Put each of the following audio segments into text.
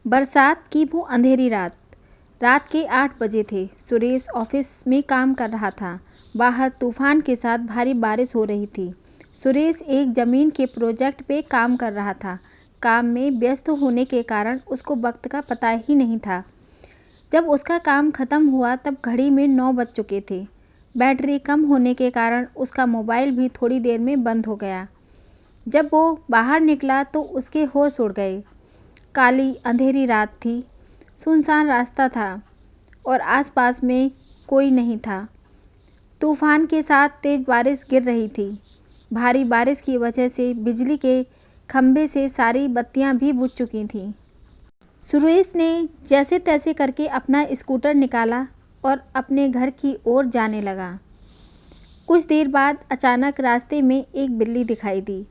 बरसात की वो अंधेरी रात। रात के 8 बजे थे। सुरेश ऑफिस में काम कर रहा था। बाहर तूफान के साथ भारी बारिश हो रही थी। सुरेश एक ज़मीन के प्रोजेक्ट पे काम कर रहा था। काम में व्यस्त होने के कारण उसको वक्त का पता ही नहीं था। जब उसका काम खत्म हुआ तब घड़ी में 9 बज चुके थे। बैटरी कम होने के कारण उसका मोबाइल भी थोड़ी देर में बंद हो गया। जब वो बाहर निकला तो उसके होश उड़ गए। काली अंधेरी रात थी। सुनसान रास्ता था और आसपास में कोई नहीं था। तूफान के साथ तेज बारिश गिर रही थी। भारी बारिश की वजह से बिजली के खंभे से सारी बत्तियां भी बुझ चुकी थीं। सुरेश ने जैसे तैसे करके अपना स्कूटर निकाला और अपने घर की ओर जाने लगा। कुछ देर बाद अचानक रास्ते में एक बिल्ली दिखाई दी।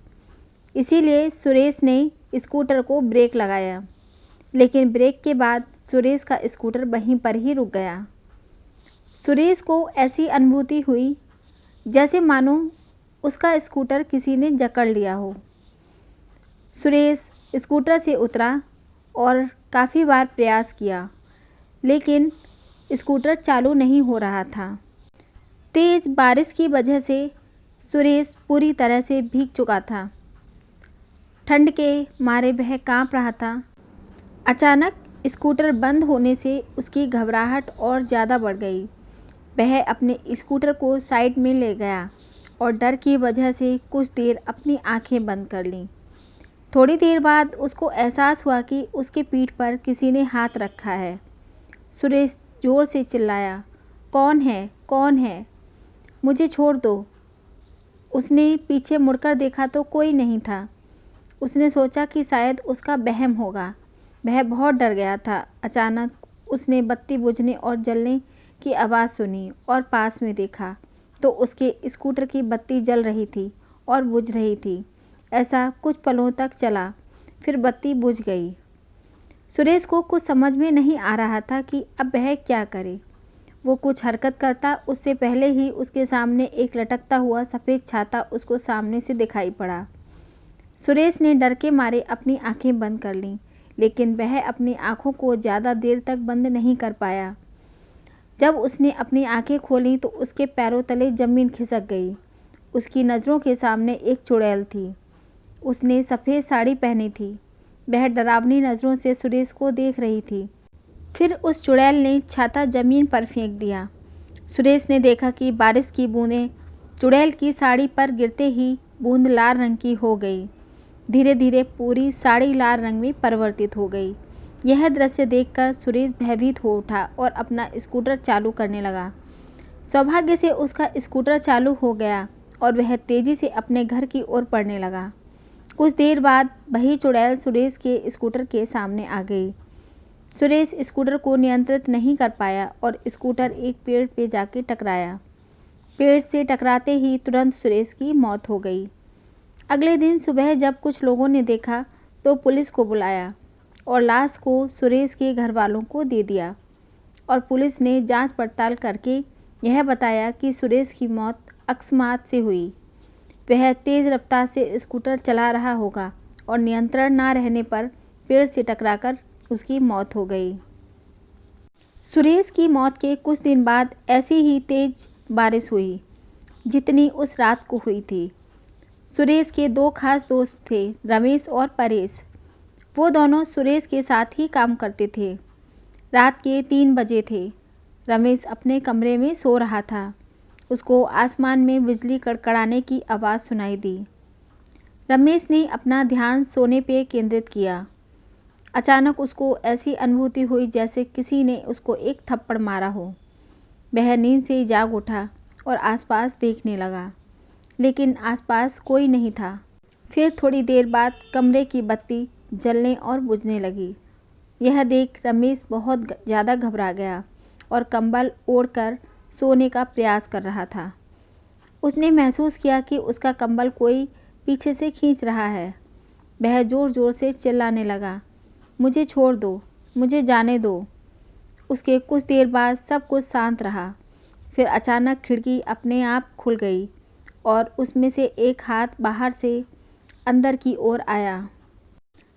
इसीलिए सुरेश ने स्कूटर को ब्रेक लगाया, लेकिन ब्रेक के बाद सुरेश का स्कूटर वहीं पर ही रुक गया। सुरेश को ऐसी अनुभूति हुई जैसे मानो उसका स्कूटर किसी ने जकड़ लिया हो। सुरेश स्कूटर से उतरा और काफ़ी बार प्रयास किया, लेकिन स्कूटर चालू नहीं हो रहा था। तेज़ बारिश की वजह से सुरेश पूरी तरह से भीग चुका था। ठंड के मारे वह काँप रहा था। अचानक स्कूटर बंद होने से उसकी घबराहट और ज़्यादा बढ़ गई। वह अपने स्कूटर को साइड में ले गया और डर की वजह से कुछ देर अपनी आंखें बंद कर लीं। थोड़ी देर बाद उसको एहसास हुआ कि उसके पीठ पर किसी ने हाथ रखा है। सुरेश ज़ोर से चिल्लाया, कौन है, कौन है? मुझे छोड़ दो। उसने पीछे मुड़कर देखा तो कोई नहीं था। उसने सोचा कि शायद उसका वहम होगा। वह बहुत डर गया था। अचानक उसने बत्ती बुझने और जलने की आवाज़ सुनी और पास में देखा तो उसके स्कूटर की बत्ती जल रही थी और बुझ रही थी। ऐसा कुछ पलों तक चला, फिर बत्ती बुझ गई। सुरेश को कुछ समझ में नहीं आ रहा था कि अब वह क्या करे। वो कुछ हरकत करता उससे पहले ही उसके सामने एक लटकता हुआ सफ़ेद छाता उसको सामने से दिखाई पड़ा। सुरेश ने डर के मारे अपनी आंखें बंद कर लीं, लेकिन वह अपनी आंखों को ज़्यादा देर तक बंद नहीं कर पाया। जब उसने अपनी आंखें खोलीं तो उसके पैरों तले ज़मीन खिसक गई। उसकी नज़रों के सामने एक चुड़ैल थी। उसने सफ़ेद साड़ी पहनी थी। वह डरावनी नज़रों से सुरेश को देख रही थी। फिर उस चुड़ैल ने छाता ज़मीन पर फेंक दिया। सुरेश ने देखा कि बारिश की बूंदें चुड़ैल की साड़ी पर गिरते ही बूंद लाल रंग की हो गई। धीरे धीरे पूरी साड़ी लाल रंग में परिवर्तित हो गई। यह दृश्य देखकर सुरेश भयभीत हो उठा और अपना स्कूटर चालू करने लगा। सौभाग्य से उसका स्कूटर चालू हो गया और वह तेज़ी से अपने घर की ओर बढ़ने लगा। कुछ देर बाद वही चुड़ैल सुरेश के स्कूटर के सामने आ गई। सुरेश स्कूटर को नियंत्रित नहीं कर पाया और स्कूटर एक पेड़ पे जाके टकराया। पेड़ से टकराते ही तुरंत सुरेश की मौत हो गई। अगले दिन सुबह जब कुछ लोगों ने देखा तो पुलिस को बुलाया और लाश को सुरेश के घर वालों को दे दिया और पुलिस ने जांच पड़ताल करके यह बताया कि सुरेश की मौत अकस्मात से हुई। वह तेज़ रफ्तार से स्कूटर चला रहा होगा और नियंत्रण न रहने पर पेड़ से टकराकर उसकी मौत हो गई। सुरेश की मौत के कुछ दिन बाद ऐसी ही तेज़ बारिश हुई जितनी उस रात को हुई थी। सुरेश के दो खास दोस्त थे, रमेश और परेश। वो दोनों सुरेश के साथ ही काम करते थे। रात के 3 बजे थे। रमेश अपने कमरे में सो रहा था। उसको आसमान में बिजली कड़कड़ाने की आवाज़ सुनाई दी। रमेश ने अपना ध्यान सोने पे केंद्रित किया। अचानक उसको ऐसी अनुभूति हुई जैसे किसी ने उसको एक थप्पड़ मारा हो। वह नींद से जाग उठा और आसपास देखने लगा, लेकिन आसपास कोई नहीं था। फिर थोड़ी देर बाद कमरे की बत्ती जलने और बुझने लगी। यह देख रमेश बहुत ज़्यादा घबरा गया और कंबल ओढ़कर सोने का प्रयास कर रहा था। उसने महसूस किया कि उसका कंबल कोई पीछे से खींच रहा है। वह ज़ोर ज़ोर से चिल्लाने लगा, मुझे छोड़ दो, मुझे जाने दो। उसके कुछ देर बाद सब कुछ शांत रहा। फिर अचानक खिड़की अपने आप खुल गई और उसमें से एक हाथ बाहर से अंदर की ओर आया।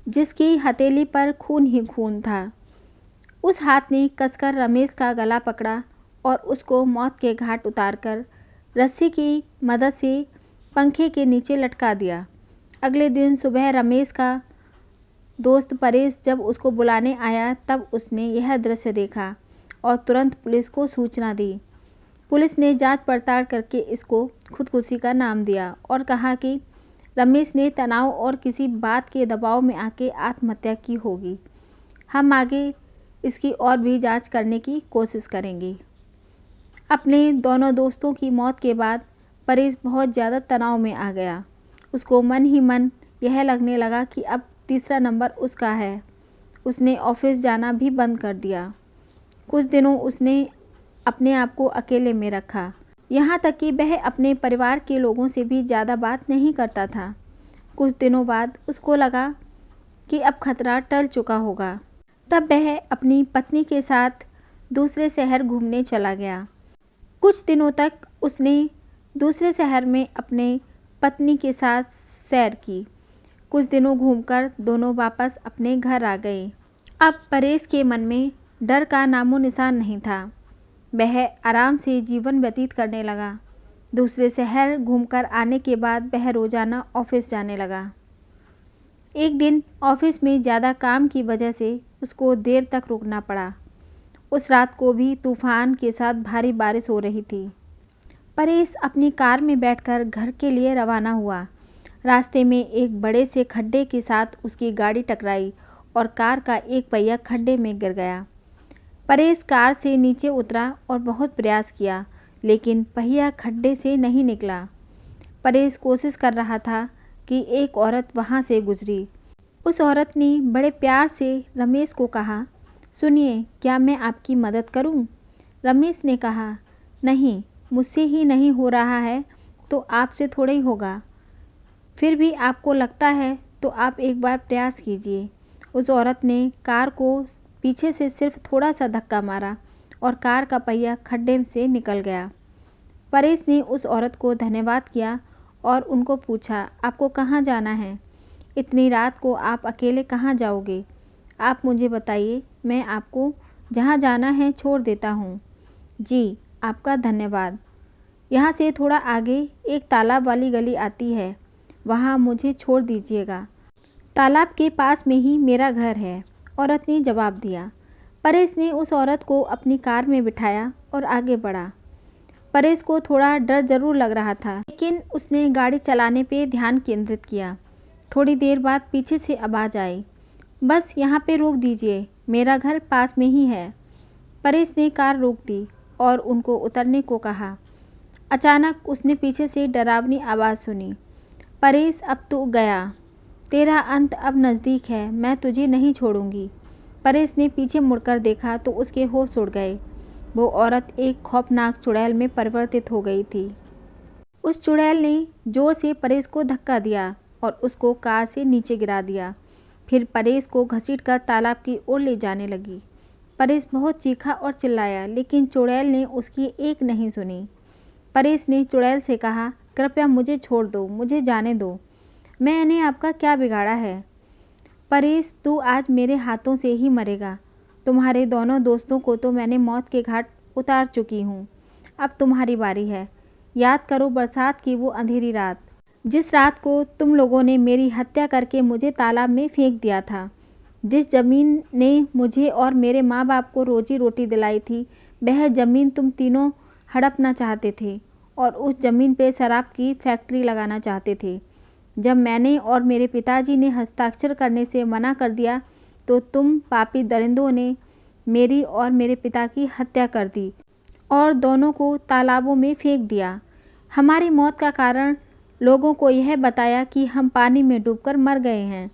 जिसकी हथेली पर खून ही खून था। उस हाथ ने कसकर रमेश का गला पकड़ा और उसको मौत के घाट उतारकर रस्सी की मदद से पंखे के नीचे लटका दिया। अगले दिन सुबह रमेश का दोस्त परेश जब उसको बुलाने आया तब उसने यह दृश्य देखा और तुरंत पुलिस को सूचना दी। पुलिस ने जांच पड़ताल करके इसको खुदकुशी का नाम दिया और कहा कि रमेश ने तनाव और किसी बात के दबाव में आके आत्महत्या की होगी। हम आगे इसकी और भी जांच करने की कोशिश करेंगे। अपने दोनों दोस्तों की मौत के बाद परेश बहुत ज़्यादा तनाव में आ गया। उसको मन ही मन यह लगने लगा कि अब तीसरा नंबर उसका है। उसने ऑफिस जाना भी बंद कर दिया। कुछ दिनों उसने अपने आप को अकेले में रखा, यहाँ तक कि वह अपने परिवार के लोगों से भी ज़्यादा बात नहीं करता था। कुछ दिनों बाद उसको लगा कि अब खतरा टल चुका होगा। तब वह अपनी पत्नी के साथ दूसरे शहर घूमने चला गया। कुछ दिनों तक उसने दूसरे शहर में अपने पत्नी के साथ सैर की। कुछ दिनों घूमकर दोनों वापस अपने घर आ गए। अब परेश के मन में डर का नामो निशान नहीं था। वह आराम से जीवन व्यतीत करने लगा। दूसरे शहर घूमकर आने के बाद वह रोज़ाना ऑफिस जाने लगा। एक दिन ऑफिस में ज़्यादा काम की वजह से उसको देर तक रुकना पड़ा। उस रात को भी तूफान के साथ भारी बारिश हो रही थी। परेश अपनी कार में बैठकर घर के लिए रवाना हुआ। रास्ते में एक बड़े से खड्डे के साथ उसकी गाड़ी टकराई और कार का एक पहिया खड्डे में गिर गया। परेश कार से नीचे उतरा और बहुत प्रयास किया, लेकिन पहिया खड्डे से नहीं निकला। परेश कोशिश कर रहा था कि एक औरत वहाँ से गुजरी। उस औरत ने बड़े प्यार से रमेश को कहा, सुनिए, क्या मैं आपकी मदद करूं? रमेश ने कहा, नहीं, मुझसे ही नहीं हो रहा है तो आपसे थोड़ा ही होगा। फिर भी आपको लगता है तो आप एक बार प्रयास कीजिए। उस औरत ने कार को पीछे से सिर्फ थोड़ा सा धक्का मारा और कार का पहिया खड्डे से निकल गया। परेश ने उस औरत को धन्यवाद किया और उनको पूछा, आपको कहाँ जाना है? इतनी रात को आप अकेले कहाँ जाओगे? आप मुझे बताइए, मैं आपको जहाँ जाना है छोड़ देता हूँ। जी, आपका धन्यवाद। यहाँ से थोड़ा आगे एक तालाब वाली गली आती है, वहाँ मुझे छोड़ दीजिएगा। तालाब के पास में ही मेरा घर है, औरत ने जवाब दिया। परेश ने उस औरत को अपनी कार में बिठाया और आगे बढ़ा। परेश को थोड़ा डर जरूर लग रहा था, लेकिन उसने गाड़ी चलाने पे ध्यान केंद्रित किया। थोड़ी देर बाद पीछे से आवाज़ आई, बस यहाँ पे रोक दीजिए, मेरा घर पास में ही है। परेश ने कार रोक दी और उनको उतरने को कहा। अचानक उसने पीछे से डरावनी आवाज़ सुनी, परेश, अब तू गया, तेरा अंत अब नज़दीक है, मैं तुझे नहीं छोड़ूंगी। परेश ने पीछे मुड़कर देखा तो उसके होश उड़ गए। वो औरत एक खौफनाक चुड़ैल में परिवर्तित हो गई थी। उस चुड़ैल ने जोर से परेश को धक्का दिया और उसको कार से नीचे गिरा दिया। फिर परेश को घसीटकर तालाब की ओर ले जाने लगी। परेश बहुत चीखा और चिल्लाया, लेकिन चुड़ैल ने उसकी एक नहीं सुनी। परेश ने चुड़ैल से कहा, कृपया मुझे छोड़ दो, मुझे जाने दो, मैंने आपका क्या बिगाड़ा है? परेश, तू आज मेरे हाथों से ही मरेगा। तुम्हारे दोनों दोस्तों को तो मैंने मौत के घाट उतार चुकी हूँ। अब तुम्हारी बारी है। याद करो बरसात की वो अंधेरी रात, जिस रात को तुम लोगों ने मेरी हत्या करके मुझे तालाब में फेंक दिया था। जिस ज़मीन ने मुझे और मेरे माँ बाप को रोजी रोटी दिलाई थी, वह ज़मीन तुम तीनों हड़पना चाहते थे और उस ज़मीन पे शराब की फैक्ट्री लगाना चाहते थे। जब मैंने और मेरे पिताजी ने हस्ताक्षर करने से मना कर दिया तो तुम पापी दरिंदों ने मेरी और मेरे पिता की हत्या कर दी और दोनों को तालाबों में फेंक दिया। हमारी मौत का कारण लोगों को यह बताया कि हम पानी में डूबकर मर गए हैं।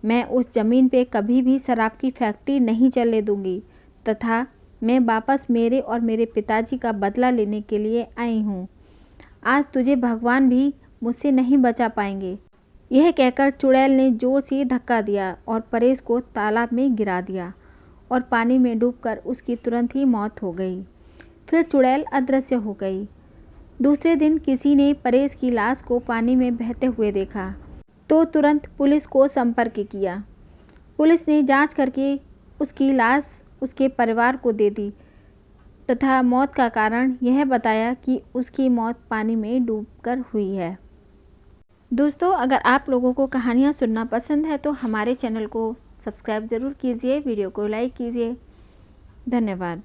मैं उस ज़मीन पे कभी भी शराब की फैक्ट्री नहीं चलने दूंगी तथा मैं वापस मेरे और मेरे पिताजी का बदला लेने के लिए आई हूँ। आज तुझे भगवान भी मुझसे नहीं बचा पाएंगे। यह कहकर चुड़ैल ने जोर से धक्का दिया और परेश को तालाब में गिरा दिया और पानी में डूबकर उसकी तुरंत ही मौत हो गई। फिर चुड़ैल अदृश्य हो गई। दूसरे दिन किसी ने परेश की लाश को पानी में बहते हुए देखा तो तुरंत पुलिस को संपर्क किया। पुलिस ने जांच करके उसकी लाश उसके परिवार को दे दी तथा मौत का कारण यह बताया कि उसकी मौत पानी में डूबकर हुई है। दोस्तों, अगर आप लोगों को कहानियाँ सुनना पसंद है तो हमारे चैनल को सब्सक्राइब ज़रूर कीजिए, वीडियो को लाइक कीजिए। धन्यवाद।